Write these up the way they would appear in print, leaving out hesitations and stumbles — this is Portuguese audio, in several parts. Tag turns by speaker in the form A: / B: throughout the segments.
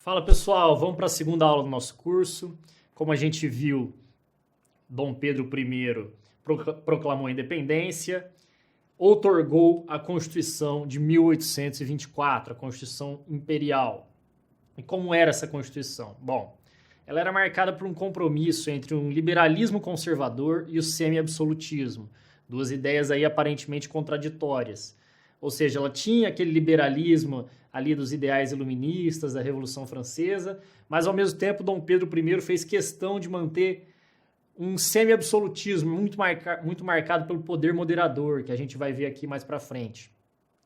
A: Fala pessoal, vamos para a segunda aula do nosso curso. Como a gente viu, Dom Pedro I proclamou a independência, outorgou a Constituição de 1824, a Constituição Imperial. E como era essa Constituição? Bom, ela era marcada por um compromisso entre um liberalismo conservador e o semi-absolutismo, duas ideias aí aparentemente contraditórias. Ou seja, ela tinha aquele liberalismo ali dos ideais iluministas da Revolução Francesa, mas ao mesmo tempo Dom Pedro I fez questão de manter um semi-absolutismo muito marcado pelo poder moderador, que a gente vai ver aqui mais para frente.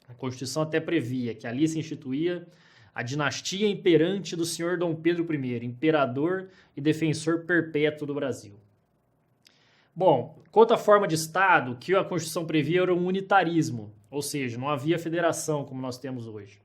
A: A Constituição até previa que ali se instituía a dinastia imperante do senhor Dom Pedro I, imperador e defensor perpétuo do Brasil. Bom, quanto à forma de Estado, o que a Constituição previa era um unitarismo, ou seja, não havia federação como nós temos hoje.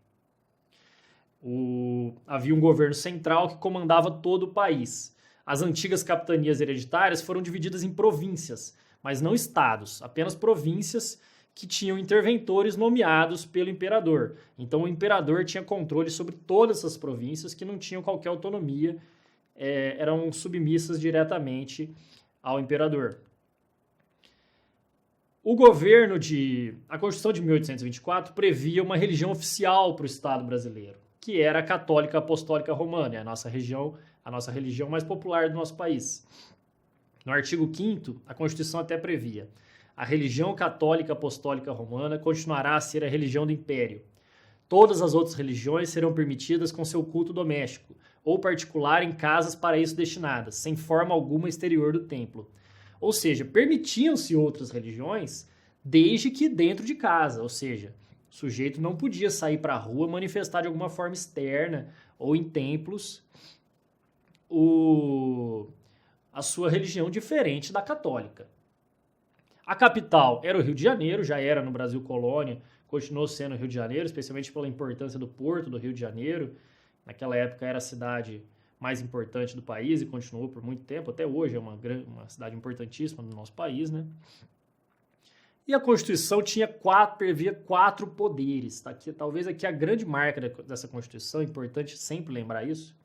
A: Havia um governo central que comandava todo o país. As antigas capitanias hereditárias foram divididas em províncias, mas não estados, apenas províncias que tinham interventores nomeados pelo imperador. Então o imperador tinha controle sobre todas essas províncias que não tinham qualquer autonomia, eram submissas diretamente ao imperador. A Constituição de 1824 previa uma religião oficial para o Estado brasileiro, que era a Católica Apostólica Romana, a nossa religião mais popular do nosso país. No artigo 5º, a Constituição até previa: a religião católica apostólica romana continuará a ser a religião do Império. Todas as outras religiões serão permitidas com seu culto doméstico ou particular em casas para isso destinadas, sem forma alguma exterior do templo. Ou seja, permitiam-se outras religiões desde que dentro de casa, ou seja, o sujeito não podia sair para a rua manifestar de alguma forma externa ou em templos a sua religião diferente da católica. A capital era o Rio de Janeiro, já era no Brasil colônia, continuou sendo o Rio de Janeiro, especialmente pela importância do porto do Rio de Janeiro. Naquela época era a cidade mais importante do país e continuou por muito tempo, até hoje é uma cidade importantíssima no nosso país, né? E a Constituição previa 4 poderes. Tá? Talvez aqui a grande marca dessa Constituição, é importante sempre lembrar isso,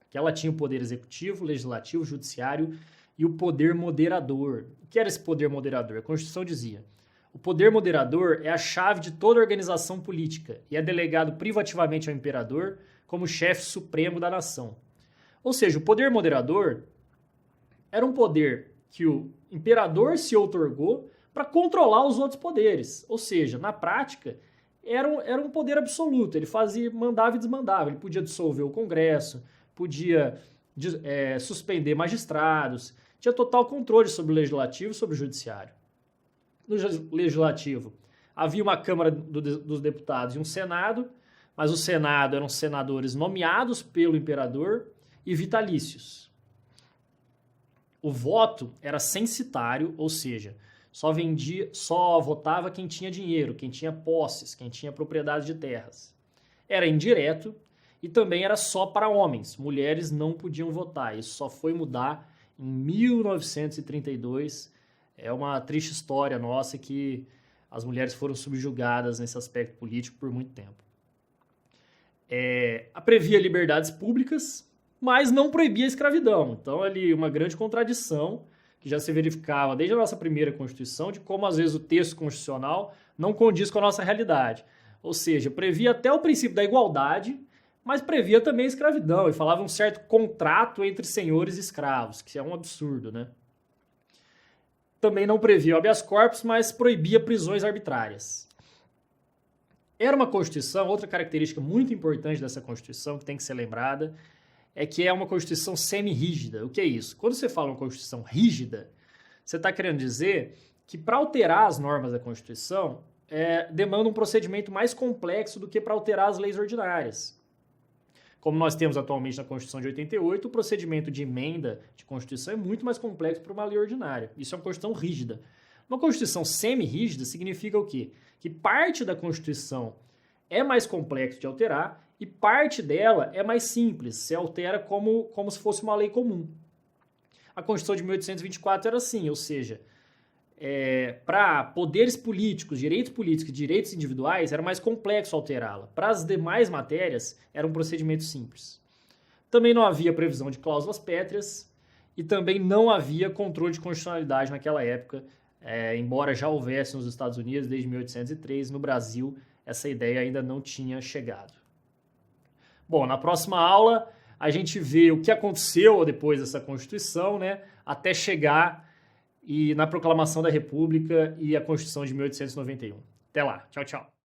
A: que ela tinha o poder executivo, legislativo, judiciário e o poder moderador. O que era esse poder moderador? A Constituição dizia: o poder moderador é a chave de toda organização política e é delegado privativamente ao imperador como chefe supremo da nação. Ou seja, o poder moderador era um poder que o imperador se outorgou para controlar os outros poderes. Ou seja, na prática, era um poder absoluto. Ele mandava e desmandava. Ele podia dissolver o Congresso, podia suspender magistrados, tinha total controle sobre o legislativo e sobre o judiciário. No legislativo, havia uma Câmara dos Deputados e um Senado, mas o Senado eram senadores nomeados pelo imperador e vitalícios. O voto era censitário, ou seja, só votava quem tinha dinheiro, quem tinha posses, quem tinha propriedade de terras. Era indireto e também era só para homens. Mulheres não podiam votar. Isso só foi mudar em 1932. É uma triste história nossa que as mulheres foram subjugadas nesse aspecto político por muito tempo. Previa liberdades públicas, mas não proibia a escravidão. Então, ali, uma grande contradição que já se verificava desde a nossa primeira Constituição, de como, às vezes, o texto constitucional não condiz com a nossa realidade. Ou seja, previa até o princípio da igualdade, mas previa também a escravidão e falava um certo contrato entre senhores e escravos, que é um absurdo, né? Também não previa habeas corpus, mas proibia prisões arbitrárias. Era uma Constituição, outra característica muito importante dessa Constituição, que tem que ser lembrada, é que é uma Constituição semi-rígida. O que é isso? Quando você fala uma Constituição rígida, você está querendo dizer que para alterar as normas da Constituição, demanda um procedimento mais complexo do que para alterar as leis ordinárias. Como nós temos atualmente na Constituição de 88, o procedimento de emenda de Constituição é muito mais complexo para uma lei ordinária. Isso é uma Constituição rígida. Uma Constituição semi-rígida significa o quê? Que parte da Constituição é mais complexo de alterar e parte dela é mais simples, se altera como se fosse uma lei comum. A Constituição de 1824 era assim, ou seja, para poderes políticos, direitos políticos e direitos individuais, era mais complexo alterá-la. Para as demais matérias, era um procedimento simples. Também não havia previsão de cláusulas pétreas e também não havia controle de constitucionalidade naquela época, embora já houvesse nos Estados Unidos desde 1803, no Brasil essa ideia ainda não tinha chegado. Bom, na próxima aula a gente vê o que aconteceu depois dessa Constituição, né, até chegar na Proclamação da República e a Constituição de 1891. Até lá, tchau, tchau.